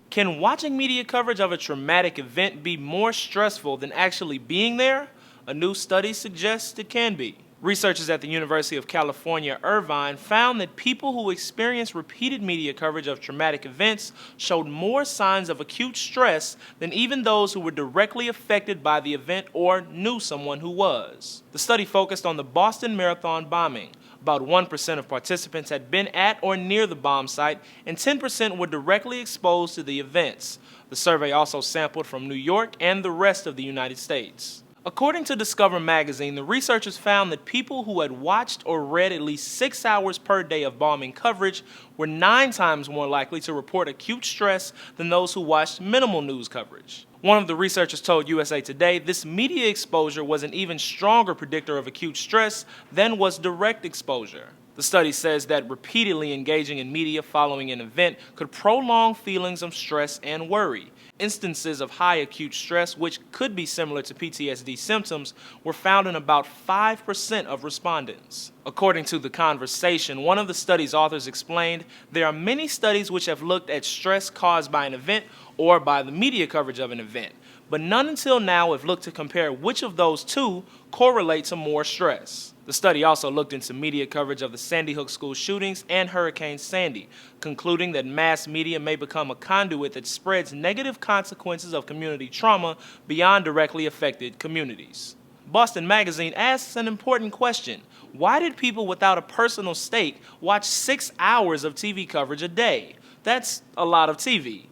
Can watching media coverage of a traumatic event be more stressful than actually being there? A new study suggests it can be. Researchers at the University of California, Irvine found that people who experienced repeated media coverage of traumatic events showed more signs of acute stress than even those who were directly affected by the event or knew someone who was. The study focused on the Boston Marathon bombing. About 1% of participants had been at or near the bomb site, and 10% were directly exposed to the events. The survey also sampled from New York and the rest of the United States. According to Discover magazine, the researchers found that people who had watched or read at least 6 hours per day of bombing coverage were 9 times more likely to report acute stress than those who watched minimal news coverage. One of the researchers told USA Today this media exposure was an even stronger predictor of acute stress than was direct exposure. The study says that repeatedly engaging in media following an event could prolong feelings of stress and worry. Instances of high acute stress, which could be similar to PTSD symptoms, were found in about 5% of respondents. According to The Conversation, one of the study's authors explained, there are many studies which have looked at stress caused by an event or by the media coverage of an event, but none until now have looked to compare which of those two correlate to more stress. The study also looked into media coverage of the Sandy Hook school shootings and Hurricane Sandy, concluding that mass media may become a conduit that spreads negative consequences of community trauma beyond directly affected communities. Boston Magazine asks an important question. Why did people without a personal stake watch 6 hours of TV coverage a day? That's a lot of TV.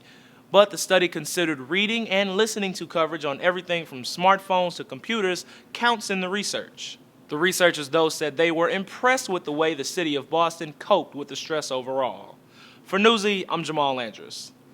But the study considered reading and listening to coverage on everything from smartphones to computers counts in the research. The researchers, though, said they were impressed with the way the city of Boston coped with the stress overall. For Newsy, I'm Jamal Andrus.